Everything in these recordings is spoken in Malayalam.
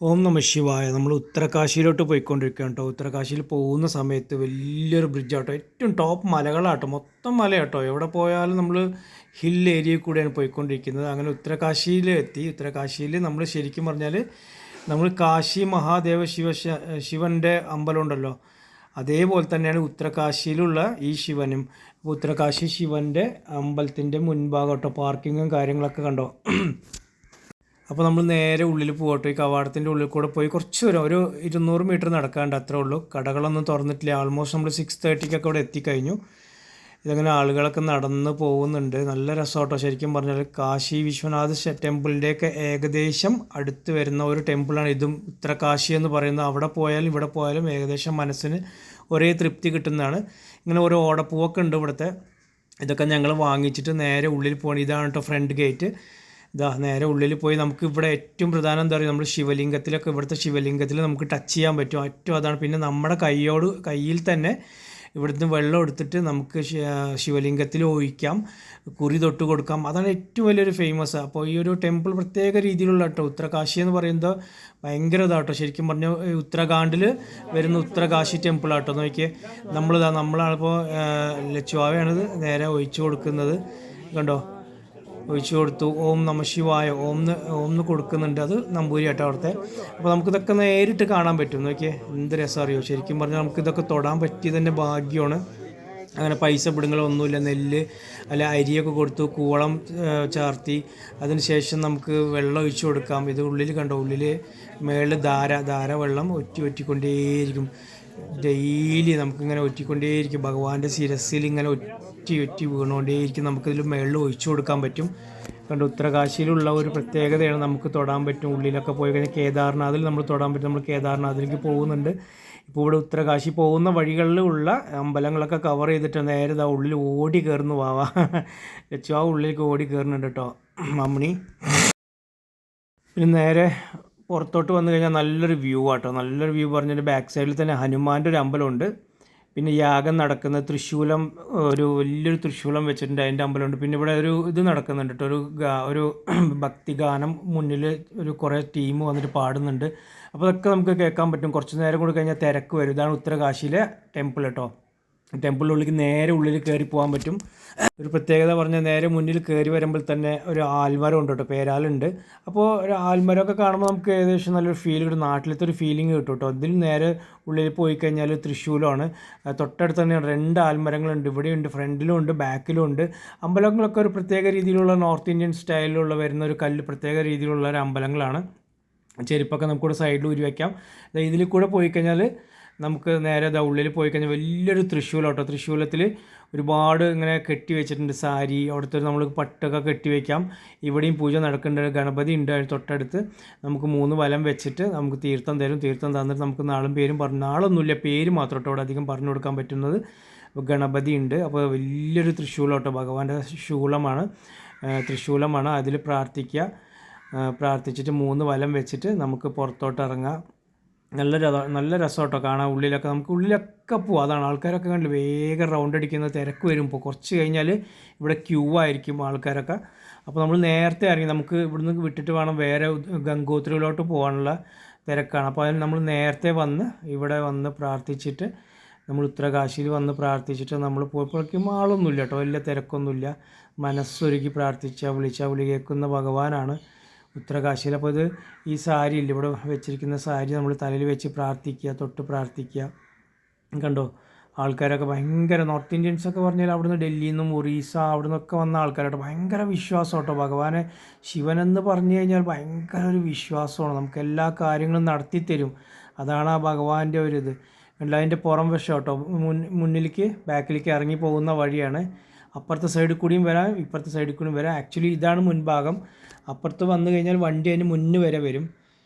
ഓം നമ ശിവായ. നമ്മൾ ഉത്തരകാശിയിലോട്ട് പോയിക്കൊണ്ടിരിക്കുകയാണ് കേട്ടോ. ഉത്തരകാശിയിൽ പോകുന്ന സമയത്ത് വലിയൊരു ബ്രിഡ്ജാട്ടോ, ഏറ്റവും ടോപ്പ് മലകളാട്ടോ, മൊത്തം മലയാട്ടോ. എവിടെ പോയാലും നമ്മൾ ഹിൽ ഏരിയയിൽ കൂടെയാണ് പോയിക്കൊണ്ടിരിക്കുന്നത്. അങ്ങനെ ഉത്തരകാശിയിൽ എത്തി. ഉത്തരകാശിയിൽ നമ്മൾ ശരിക്കും പറഞ്ഞാൽ നമ്മൾ കാശി മഹാദേവ ശിവൻ്റെ അമ്പലം ഉണ്ടല്ലോ, അതേപോലെ തന്നെയാണ് ഉത്തരകാശിയിലുള്ള ഈ ശിവനും. ഉത്തരകാശി ശിവൻ്റെ അമ്പലത്തിൻ്റെ മുൻഭാഗം കേട്ടോ, പാർക്കിങ്ങും കാര്യങ്ങളൊക്കെ കണ്ടോ. അപ്പോൾ നമ്മൾ നേരെ ഉള്ളിൽ പോകട്ടോ. ഈ കവാടത്തിൻ്റെ ഉള്ളിൽ കൂടെ പോയി കുറച്ച് ദൂരം, ഒരു 200 മീറ്റർ നടക്കാണ്ട്, അത്രേ ഉള്ളൂ. കടകളൊന്നും തുറന്നിട്ടില്ല. ആൾമോസ്റ്റ് നമ്മൾ 6:30ക്കൊക്കെ അവിടെ എത്തിക്കഴിഞ്ഞു. ഇതങ്ങനെ ആളുകളൊക്കെ നടന്ന് പോകുന്നുണ്ട്. നല്ല രസമാട്ടോ. ശരിക്കും പറഞ്ഞാൽ കാശി വിശ്വനാഥ് ടെമ്പിളിൻ്റെയൊക്കെ ഏകദേശം അടുത്ത് വരുന്ന ഒരു ടെമ്പിളാണ് ഇതും. ഉത്തരകാശി എന്ന് പറയുന്നത്. അവിടെ പോയാലും ഇവിടെ പോയാലും ഏകദേശം മനസ്സിന് ഒരേ തൃപ്തി കിട്ടുന്നതാണ്. ഇങ്ങനെ ഓരോ ഓടപ്പൂവൊക്കെ ഉണ്ട് ഇവിടുത്തെ. ഇതൊക്കെ ഞങ്ങൾ വാങ്ങിച്ചിട്ട് നേരെ ഉള്ളിൽ പോകണം. ഇതാണ് കേട്ടോ ഫ്രണ്ട് ഗേറ്റ്. ഇതാ നേരെ ഉള്ളിൽ പോയി നമുക്ക് ഇവിടെ ഏറ്റവും പ്രധാനം എന്താ പറയുക, നമ്മൾ ശിവലിംഗത്തിലൊക്കെ, ഇവിടുത്തെ ശിവലിംഗത്തിൽ നമുക്ക് ടച്ച് ചെയ്യാൻ പറ്റും. ഏറ്റവും അതാണ്. പിന്നെ നമ്മുടെ കയ്യിൽ തന്നെ ഇവിടുന്ന് വെള്ളം എടുത്തിട്ട് നമുക്ക് ശിവലിംഗത്തിൽ ഒഴിക്കാം, കുറി തൊട്ട് കൊടുക്കാം. അതാണ് ഏറ്റവും വലിയൊരു ഫേമസ്. അപ്പോൾ ഈ ഒരു ടെമ്പിൾ പ്രത്യേക രീതിയിലുള്ള കേട്ടോ. ഉത്തരകാശി എന്ന് പറയുന്നത് ഭയങ്കര ഇതാട്ടോ. ശരിക്കും പറഞ്ഞാൽ ഉത്തരാഖണ്ഡിൽ വരുന്ന ഉത്തരകാശി ടെമ്പിൾ ആട്ടോ. നോക്കിയേ, നമ്മളാണിപ്പോൾ ലച്ചുവാവയാണിത് നേരെ ഒഴിച്ചു കൊടുക്കുന്നത്. കണ്ടോ, ഒഴിച്ചു കൊടുത്തു. ഓം നമ ശിവായ ഓംന്ന് കൊടുക്കുന്നുണ്ട്. അത് നമ്പൂരി ആട്ടോ അവിടുത്തെ. അപ്പോൾ നമുക്കിതൊക്കെ നേരിട്ട് കാണാൻ പറ്റും. നോക്കിയേ എന്ത് രസം അറിയോ. ശരിക്കും പറഞ്ഞാൽ നമുക്കിതൊക്കെ തൊടാൻ പറ്റിയത് തന്നെ ഭാഗ്യമാണ്. അങ്ങനെ പൈസ പിടുങ്ങളൊന്നുമില്ല. നെല്ല് അല്ല അരിയൊക്കെ കൊടുത്തു, കൂവളം ചാർത്തി, അതിനുശേഷം നമുക്ക് വെള്ളം ഒഴിച്ചു കൊടുക്കാം. ഇത് ഉള്ളിൽ കണ്ടോ, ഉള്ളിൽ മേളിൽ ധാര വെള്ളം ഒറ്റിക്കൊണ്ടേയിരിക്കും. ഡെയിലി നമുക്കിങ്ങനെ ഒറ്റിക്കൊണ്ടേയിരിക്കും. ഭഗവാന്റെ ശിരസിൽ ഇങ്ങനെ ഒറ്റി വീണുകൊണ്ടേയിരിക്കും. നമുക്കിതിൽ മേളിൽ ഒഴിച്ചു കൊടുക്കാൻ പറ്റും. കണ്ട് ഉത്തരകാശിയിലുള്ള ഒരു പ്രത്യേകതയാണ്. നമുക്ക് തൊടാൻ പറ്റും. ഉള്ളിലൊക്കെ പോയി കഴിഞ്ഞാൽ കേദാർനാഥിൽ നമ്മൾ തൊടാൻ പറ്റും. നമ്മൾ കേദാർനാഥിലേക്ക് പോകുന്നുണ്ട്. ഇപ്പോൾ ഇവിടെ ഉത്തരകാശി പോകുന്ന വഴികളിലുള്ള അമ്പലങ്ങളൊക്കെ കവർ ചെയ്തിട്ട് നേരെ ഇതാ ഉള്ളിൽ ഓടി കയറുന്നു. വാവാ ലച്ചു ആ ഉള്ളിലേക്ക് ഓടി കയറുന്നുണ്ട് കേട്ടോ മമ്മണി. പിന്നെ നേരെ പുറത്തോട്ട് വന്നു കഴിഞ്ഞാൽ നല്ലൊരു വ്യൂ ആട്ടോ. നല്ലൊരു വ്യൂ പറഞ്ഞാൽ ബാക്ക് സൈഡിൽ തന്നെ ഹനുമാൻ്റെ ഒരു അമ്പലമുണ്ട്. പിന്നെ യാഗം നടക്കുന്ന തൃശ്ശൂലം, ഒരു വലിയൊരു തൃശ്ശൂലം വെച്ചിട്ടുണ്ട്, അതിൻ്റെ അമ്പലമുണ്ട്. പിന്നെ ഇവിടെ ഒരു ഇത് നടക്കുന്നുണ്ട് കേട്ടോ, ഒരു ഭക്തിഗാനം. മുന്നിൽ ഒരു കുറേ ടീം വന്നിട്ട് പാടുന്നുണ്ട്. അപ്പോൾ അതൊക്കെ നമുക്ക് കേൾക്കാൻ പറ്റും. കുറച്ച് നേരം കൂടി കഴിഞ്ഞാൽ തിരക്ക് വരും. ഇതാണ് ഉത്തരകാശിയിലെ ടെമ്പിൾ കേട്ടോ. ടെമ്പിളിനുള്ളിലേക്ക് നേരെ ഉള്ളിൽ കയറി പോകാൻ പറ്റും. ഒരു പ്രത്യേകത പറഞ്ഞാൽ നേരെ മുന്നിൽ കയറി വരുമ്പോൾ തന്നെ ഒരു ആൽമരം ഉണ്ട് കേട്ടോ, പേരാലുണ്ട്. അപ്പോൾ ഒരു ആൽമരമൊക്കെ കാണുമ്പോൾ നമുക്ക് ഏകദേശം നല്ലൊരു ഫീൽ കിട്ടും, നാട്ടിലത്തെ ഒരു ഫീലിംഗ് കിട്ടും കേട്ടോ. ഇതിൽ നേരെ ഉള്ളിൽ പോയി കഴിഞ്ഞാൽ തൃശ്ശൂലമാണ്. തൊട്ടടുത്ത് തന്നെയാണ് 2 ആൽമരങ്ങളുണ്ട്. ഇവിടെയുണ്ട്, ഫ്രണ്ടിലും ഉണ്ട്, ബാക്കിലും ഉണ്ട്. അമ്പലങ്ങളൊക്കെ ഒരു പ്രത്യേക രീതിയിലുള്ള നോർത്ത് ഇന്ത്യൻ സ്റ്റൈലിലുള്ള വരുന്ന ഒരു പ്രത്യേക രീതിയിലുള്ള ഒരു അമ്പലങ്ങളാണ്. ചെരുപ്പൊക്കെ നമുക്കിവിടെ സൈഡിൽ ഊരി വയ്ക്കാം. ഇതിൽ കൂടെ പോയി കഴിഞ്ഞാൽ നമുക്ക് നേരെ ഉള്ളിൽ പോയി കഴിഞ്ഞാൽ വലിയൊരു തൃശ്ശൂലം കേട്ടോ. തൃശ്ശൂലത്തിൽ ഒരുപാട് ഇങ്ങനെ കെട്ടി വെച്ചിട്ടുണ്ട് സാരി. അവിടുത്തെ നമ്മൾ പട്ടൊക്കെ കെട്ടി വയ്ക്കാം. ഇവിടെയും പൂജ നടക്കുന്നുണ്ട്. ഗണപതി ഉണ്ട് തൊട്ടടുത്ത്. നമുക്ക് 3 വലം വെച്ചിട്ട് നമുക്ക് തീർത്ഥം തരും. തീർത്ഥം തന്നിട്ട് നമുക്ക് നാളും പേരും നാളൊന്നുമില്ല, പേര് മാത്രം കേട്ടോ അവിടെ അധികം പറഞ്ഞു കൊടുക്കാൻ പറ്റുന്നത്. ഗണപതി ഉണ്ട്. അപ്പോൾ വലിയൊരു തൃശ്ശൂലം കേട്ടോ, ഭഗവാന്റെ തൃശ്ശൂലമാണ്. അതിൽ പ്രാർത്ഥിച്ചിട്ട് 3 വലം വെച്ചിട്ട് നമുക്ക് പുറത്തോട്ട് ഇറങ്ങാം. നല്ല രസം കേട്ടോ കാണാൻ. നമുക്ക് ഉള്ളിലൊക്കെ പോവാം. അതാണ് ആൾക്കാരൊക്കെ കണ്ടില്ല വേഗം റൗണ്ട് അടിക്കുന്ന തിരക്ക് വരും. ഇപ്പോൾ കുറച്ച് കഴിഞ്ഞാൽ ഇവിടെ ക്യൂ ആയിരിക്കും ആൾക്കാരൊക്കെ. അപ്പോൾ നമ്മൾ നേരത്തെ ഇറങ്ങി, നമുക്ക് ഇവിടുന്ന് വിട്ടിട്ട് വേണം വേറെ ഗംഗോത്രിയിലോട്ട് പോകാനുള്ള തിരക്കാണ്. അപ്പോൾ അതിന് നമ്മൾ നേരത്തെ ഇവിടെ വന്ന് പ്രാർത്ഥിച്ചിട്ട്, നമ്മൾ ഉത്തരകാശിയിൽ വന്ന് പ്രാർത്ഥിച്ചിട്ട് നമ്മൾ പോയപ്പോഴേക്കും ആളൊന്നുമില്ല കേട്ടോ, വലിയ തിരക്കൊന്നുമില്ല. മനസ്സൊരുക്കി വിളി കേൾക്കുന്ന ഭഗവാനാണ് ഉത്തരകാശിയിൽ. അപ്പോൾ ഇത് ഈ സാരി ഇല്ല, ഇവിടെ വെച്ചിരിക്കുന്ന സാരി നമ്മൾ തലയിൽ വെച്ച് തൊട്ട് പ്രാർത്ഥിക്കുക. കണ്ടോ ആൾക്കാരൊക്കെ ഭയങ്കര നോർത്ത് ഇന്ത്യൻസൊക്കെ പറഞ്ഞാൽ അവിടുന്ന് ഡൽഹിയിൽ നിന്നും ഒറീസ അവിടെ നിന്നൊക്കെ വന്ന ആൾക്കാരായിട്ട് ഭയങ്കര വിശ്വാസം കേട്ടോ. ഭഗവാനെ ശിവനെന്ന് പറഞ്ഞു കഴിഞ്ഞാൽ ഭയങ്കര ഒരു വിശ്വാസമാണ്. നമുക്ക് എല്ലാ കാര്യങ്ങളും നടത്തിത്തരും. അതാണ് ആ ഭഗവാന്റെ ഒരു ഇത്. അതിൻ്റെ പുറം വശം കേട്ടോ, ബാക്കിലേക്ക് ഇറങ്ങി പോകുന്ന വഴിയാണ്. അപ്പുറത്തെ സൈഡിൽ കൂടിയും വരാം, ഇപ്പുറത്തെ സൈഡിൽ കൂടിയും വരാം. ആക്ച്വലി ഇതാണ് മുൻഭാഗം. അപ്പുറത്ത് വന്നു കഴിഞ്ഞാൽ വണ്ടി അതിന് മുന്നേ വരെ വരും.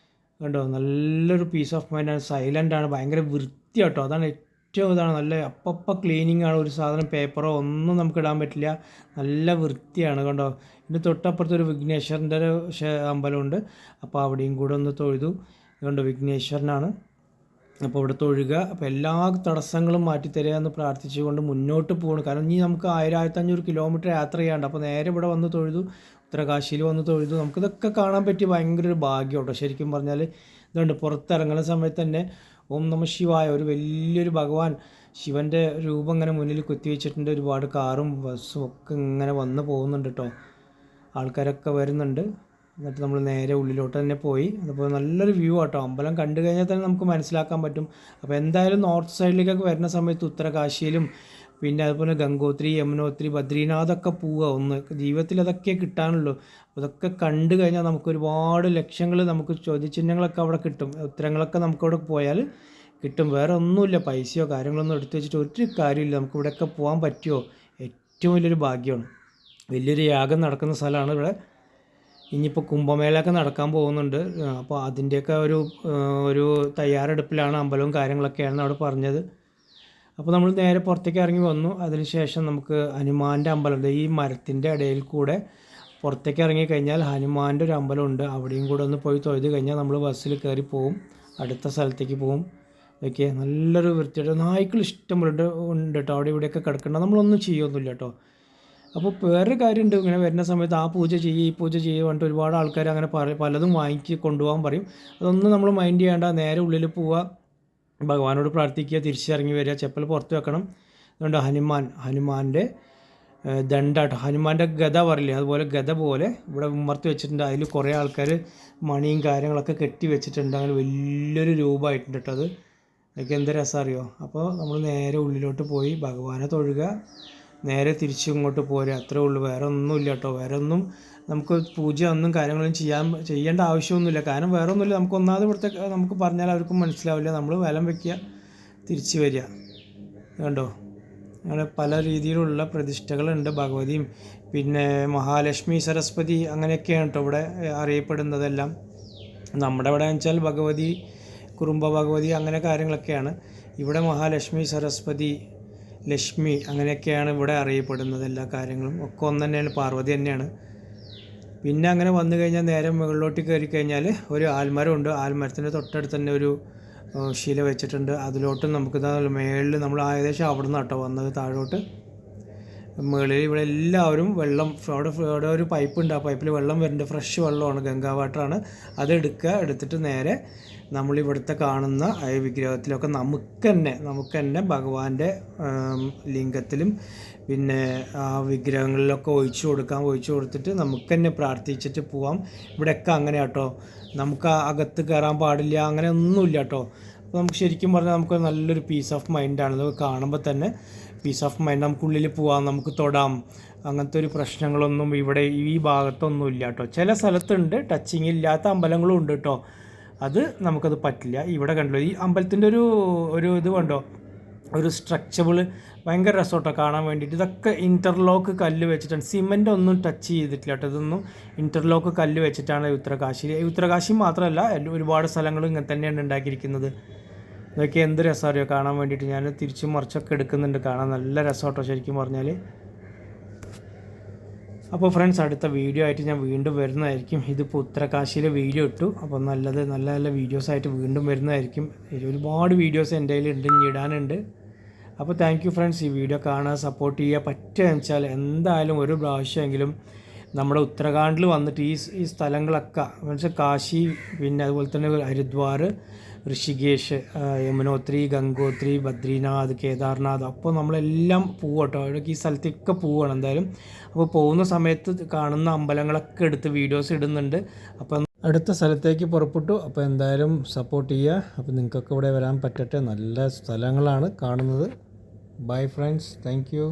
കണ്ടോ നല്ലൊരു പീസ് ഓഫ് മൈൻഡാണ്, സൈലൻ്റാണ്, ഭയങ്കര വൃത്തി കേട്ടോ. അതാണ് ഏറ്റവും ഇതാണ്. നല്ല അപ്പം ക്ലീനിങ് ആണ്. ഒരു സാധനം പേപ്പറോ ഒന്നും നമുക്ക് ഇടാൻ പറ്റില്ല. നല്ല വൃത്തിയാണ് കണ്ടോ. ഇതിന് തൊട്ടപ്പുറത്തൊരു വിഘ്നേശ്വരൻ്റെ ഒരു അമ്പലമുണ്ട്. അപ്പോൾ അവിടെയും കൂടെ ഒന്ന് തൊഴുതു. കണ്ടോ വിഘ്നേശ്വരനാണ്. അപ്പോൾ ഇവിടെ തൊഴുക. അപ്പോൾ എല്ലാ തടസ്സങ്ങളും മാറ്റിത്തരിക എന്ന് പ്രാർത്ഥിച്ചുകൊണ്ട് മുന്നോട്ട് പോകണം. കാരണം ഇനി നമുക്ക് 1000-1500 കിലോമീറ്റർ യാത്ര ചെയ്യാണ്ട്. അപ്പോൾ നേരെ ഇവിടെ വന്ന് തൊഴുതു, ഉത്തരകാശിയിൽ വന്ന് തൊഴുതു. നമുക്കിതൊക്കെ കാണാൻ പറ്റി ഭയങ്കര ഒരു ഭാഗ്യം കേട്ടോ. ശരിക്കും പറഞ്ഞാൽ ഇതുണ്ട് പുറത്തിറങ്ങുന്ന സമയത്ത് തന്നെ ഓം നമ ശിവായ ഒരു വലിയൊരു ഭഗവാൻ ശിവൻ്റെ രൂപം ഇങ്ങനെ മുന്നിൽ കുത്തിവെച്ചിട്ടുണ്ട്. ഒരുപാട് കാറും ബസ്സും ഒക്കെ ഇങ്ങനെ വന്ന് പോകുന്നുണ്ട് കേട്ടോ. ആൾക്കാരൊക്കെ വരുന്നുണ്ട്. എന്നിട്ട് നമ്മൾ നേരെ ഉള്ളിലോട്ട് തന്നെ പോയി. അതുപോലെ നല്ലൊരു വ്യൂ ആട്ടോ. അമ്പലം കണ്ടു കഴിഞ്ഞാൽ തന്നെ നമുക്ക് മനസ്സിലാക്കാൻ പറ്റും. അപ്പോൾ എന്തായാലും നോർത്ത് സൈഡിലേക്കൊക്കെ വരുന്ന സമയത്ത് ഉത്തരകാശിയിലും പിന്നെ അതുപോലെ ഗംഗോത്രി, യമുനോത്രി, ബദ്രീനാഥൊക്കെ പോവുക. ഒന്ന് ജീവിതത്തിൽ അതൊക്കെ കിട്ടാനുള്ളൂ. അതൊക്കെ കണ്ടു കഴിഞ്ഞാൽ നമുക്ക് ഒരുപാട് ലക്ഷ്യങ്ങൾ, നമുക്ക് ചോദ്യചിഹ്നങ്ങളൊക്കെ അവിടെ കിട്ടും. ഉത്തരങ്ങളൊക്കെ നമുക്കവിടെ പോയാൽ കിട്ടും. വേറെ ഒന്നുമില്ല, പൈസയോ കാര്യങ്ങളൊന്നും എടുത്തു വെച്ചിട്ട് ഒരു കാര്യമില്ല. നമുക്ക് ഇവിടെയൊക്കെ പോകാൻ പറ്റുമോ, ഏറ്റവും വലിയൊരു ഭാഗ്യമാണ്. വലിയൊരു യാഗം നടക്കുന്ന സ്ഥലമാണ് ഇവിടെ. ഇനിയിപ്പോൾ കുംഭമേളയൊക്കെ നടക്കാൻ പോകുന്നുണ്ട്. അപ്പോൾ അതിൻ്റെയൊക്കെ ഒരു തയ്യാറെടുപ്പിലാണ് അമ്പലവും കാര്യങ്ങളൊക്കെയാണ് അവിടെ പറഞ്ഞത്. അപ്പോൾ നമ്മൾ നേരെ പുറത്തേക്ക് ഇറങ്ങി വന്നു. അതിനുശേഷം നമുക്ക് ഹനുമാൻ്റെ അമ്പലം, ഈ മരത്തിൻ്റെ ഇടയിൽ കൂടെ പുറത്തേക്ക് ഇറങ്ങി കഴിഞ്ഞാൽ ഹനുമാൻ്റെ ഒരു അമ്പലമുണ്ട്. അവിടെയും കൂടെ ഒന്ന് പോയി തൊഴുത് കഴിഞ്ഞാൽ നമ്മൾ ബസ്സിൽ കയറി പോവും, അടുത്ത സ്ഥലത്തേക്ക് പോവും. ഓക്കെ, നല്ലൊരു വൃത്തിയുടെ നായ്ക്കൾ ഇഷ്ടം ഉണ്ട് കേട്ടോ. അവിടെ ഇവിടെയൊക്കെ കിടക്കേണ്ട, നമ്മളൊന്നും ചെയ്യൊന്നുമില്ല കേട്ടോ. അപ്പോൾ വേറൊരു കാര്യമുണ്ട്, ഇങ്ങനെ വരുന്ന സമയത്ത് ആ പൂജ ചെയ്യുക ഈ പൂജ ചെയ്യുക പറഞ്ഞിട്ട് ഒരുപാട് ആൾക്കാർ അങ്ങനെ പലതും വാങ്ങിച്ച് കൊണ്ടുപോകാൻ പറയും. അതൊന്നും നമ്മൾ മൈൻഡ് ചെയ്യേണ്ട, നേരെ ഉള്ളിൽ പോവുക, ഭഗവാനോട് പ്രാർത്ഥിക്കുക, തിരിച്ചിറങ്ങി വരിക, ചെപ്പൽ പുറത്ത് വെക്കണം. അതുകൊണ്ട് ഹനുമാൻ്റെ ദണ്ഡാട്ടോ, ഹനുമാൻ്റെ ഗദ പറയില്ലേ, അതുപോലെ ഗദ പോലെ ഇവിടെ ഉമ്മർത്തി വെച്ചിട്ടുണ്ട്. അതിൽ കുറേ ആൾക്കാർ മണിയും കാര്യങ്ങളൊക്കെ കെട്ടി വെച്ചിട്ടുണ്ട്. അങ്ങനെ വലിയൊരു രൂപമായിട്ടുണ്ട് കേട്ടോ. അതൊക്കെ എന്ത് രസം അറിയോ. അപ്പോൾ നമ്മൾ നേരെ ഉള്ളിലോട്ട് പോയി ഭഗവാനെ തൊഴുക, നേരെ തിരിച്ച് ഇങ്ങോട്ട് പോരുക, അത്രേ ഉള്ളൂ. വേറെ ഒന്നുമില്ല കേട്ടോ. വേറെ ഒന്നും നമുക്ക് പൂജ ഒന്നും കാര്യങ്ങളും ചെയ്യേണ്ട ആവശ്യമൊന്നുമില്ല. കാരണം വേറെ ഒന്നുമില്ല, നമുക്ക് ഒന്നാമത് ഇവിടുത്തെ നമുക്ക് പറഞ്ഞാൽ അവർക്കും മനസ്സിലാവില്ല. നമ്മൾ വലം വയ്ക്കുക, തിരിച്ച് വരിക. കണ്ടോ, അങ്ങനെ പല രീതിയിലുള്ള പ്രതിഷ്ഠകളുണ്ട്. ഭഗവതിയും പിന്നെ മഹാലക്ഷ്മി, സരസ്വതി അങ്ങനെയൊക്കെയാണ് കേട്ടോ ഇവിടെ അറിയപ്പെടുന്നതെല്ലാം. നമ്മുടെ ഇവിടെ വെച്ചാൽ ഭഗവതി, കുറുമ്പ ഭഗവതി അങ്ങനെ കാര്യങ്ങളൊക്കെയാണ്. ഇവിടെ മഹാലക്ഷ്മി, സരസ്വതി, ലക്ഷ്മി അങ്ങനെയൊക്കെയാണ് ഇവിടെ അറിയപ്പെടുന്നത്. എല്ലാ കാര്യങ്ങളും ഒക്കെ ഒന്ന് തന്നെയാണ്, പാർവതി തന്നെയാണ്. പിന്നെ അങ്ങനെ വന്നു കഴിഞ്ഞാൽ നേരെ മുകളിലോട്ട് കയറി കഴിഞ്ഞാൽ ഒരു ആൽമരമുണ്ട്. ആൽമരത്തിൻ്റെ തൊട്ടടുത്ത് തന്നെ ഒരു ശില വെച്ചിട്ടുണ്ട്. അതിലോട്ട് നമുക്ക് മേളിൽ നമ്മൾ ഏകദേശം അവിടെ നിന്ന് കേട്ടോ വന്നത് താഴോട്ട്. മുകളിൽ ഇവിടെ എല്ലാവരും വെള്ളം, അവിടെ ഒരു പൈപ്പ് ഉണ്ട്. ആ പൈപ്പിൽ വെള്ളം വരുന്നുണ്ട്, ഫ്രഷ് വെള്ളമാണ്, ഗംഗാ വാട്ടറാണ്. എടുത്തിട്ട് നേരെ നമ്മളിവിടുത്തെ കാണുന്ന വിഗ്രഹത്തിലൊക്കെ നമുക്ക് തന്നെ ഭഗവാന്റെ ലിംഗത്തിലും പിന്നെ ആ വിഗ്രഹങ്ങളിലൊക്കെ ഒഴിച്ചു കൊടുത്തിട്ട് നമുക്ക് തന്നെ പ്രാർത്ഥിച്ചിട്ട് പോവാം. ഇവിടെയൊക്കെ അങ്ങനെ കേട്ടോ. നമുക്ക് അകത്ത് കയറാൻ പാടില്ല, അങ്ങനെ ഒന്നുമില്ല കേട്ടോ. അപ്പോൾ നമുക്ക് ശരിക്കും പറഞ്ഞാൽ നമുക്ക് നല്ലൊരു പീസ് ഓഫ് മൈൻഡാണ്. അത് കാണുമ്പോൾ തന്നെ പീസ് ഓഫ് മൈൻഡ്. നമുക്കുള്ളിൽ പോവാം, നമുക്ക് തൊടാം, അങ്ങനത്തെ ഒരു പ്രശ്നങ്ങളൊന്നും ഇവിടെ ഈ ഭാഗത്തൊന്നും ഇല്ല കേട്ടോ. ചില സ്ഥലത്തുണ്ട്, ടച്ചിങ് ഇല്ലാത്ത അമ്പലങ്ങളും ഉണ്ട് കേട്ടോ. അത് നമുക്കത് പറ്റില്ല. ഇവിടെ കണ്ടല്ലോ ഈ അമ്പലത്തിൻ്റെ ഒരു ഇത് കണ്ടോ, ഒരു സ്ട്രക്ചബിൾ ഭയങ്കര രസോട്ടോ കാണാൻ വേണ്ടിയിട്ട്. ഇതൊക്കെ ഇൻ്റർലോക്ക് കല്ല് വെച്ചിട്ടാണ്, സിമെൻ്റ് ഒന്നും ടച്ച് ചെയ്തിട്ടില്ല കേട്ടോ. ഇതൊന്നും ഇൻ്റർലോക്ക് കല്ല് വെച്ചിട്ടാണ് ഉത്തരകാശി മാത്രമല്ല ഒരുപാട് സ്ഥലങ്ങളും ഇങ്ങനെ തന്നെയാണ് ഉണ്ടാക്കിയിരിക്കുന്നത്. ഇതൊക്കെ എന്ത് രസമറിയോ കാണാൻ വേണ്ടിയിട്ട്. ഞാൻ തിരിച്ചും മറിച്ചൊക്കെ എടുക്കുന്നുണ്ട്, കാണാൻ നല്ല രസമാട്ടോ ശരിക്കും പറഞ്ഞാൽ. അപ്പോൾ ഫ്രണ്ട്സ്, അടുത്ത വീഡിയോ ആയിട്ട് ഞാൻ വീണ്ടും വരുന്നതായിരിക്കും. ഇതിപ്പോൾ ഉത്തരകാശിയിലെ വീഡിയോ ഇട്ടു. അപ്പോൾ നല്ല നല്ല വീഡിയോസായിട്ട് വീണ്ടും വരുന്നതായിരിക്കും. ഒരുപാട് വീഡിയോസ് എൻ്റെ കയ്യിൽ ഇടാനുണ്ട്. അപ്പോൾ താങ്ക് യു ഫ്രണ്ട്സ്. ഈ വീഡിയോ കാണാൻ സപ്പോർട്ട് ചെയ്യുക. പറ്റുകയെന്ന് വെച്ചാൽ എന്തായാലും ഒരു പ്രാവശ്യമെങ്കിലും നമ്മുടെ ഉത്തരാഖണ്ഡിൽ വന്നിട്ട് ഈ സ്ഥലങ്ങളൊക്കെ എന്നുവെച്ചാൽ കാശി, പിന്നെ അതുപോലെ തന്നെ ഹരിദ്വാർ, ഋഷികേശ്, യമുനോത്രി, ഗംഗോത്രി, ബദ്രീനാഥ്, കേദാർനാഥ്, അപ്പോൾ നമ്മളെല്ലാം പോവട്ടോ. അവിടേക്ക് ഈ സ്ഥലത്തേക്ക് പോവുകയാണ് എന്തായാലും. അപ്പോൾ പോകുന്ന സമയത്ത് കാണുന്ന അമ്പലങ്ങളൊക്കെ എടുത്ത് വീഡിയോസ് ഇടുന്നുണ്ട്. അപ്പം അടുത്ത സ്ഥലത്തേക്ക് പുറപ്പെട്ടു. അപ്പോൾ എന്തായാലും സപ്പോർട്ട് ചെയ്യുക. അപ്പോൾ നിങ്ങൾക്കൊക്കെ ഇവിടെ വരാൻ പറ്റട്ടെ. നല്ല സ്ഥലങ്ങളാണ് കാണുന്നത്. Bye friends, thank you.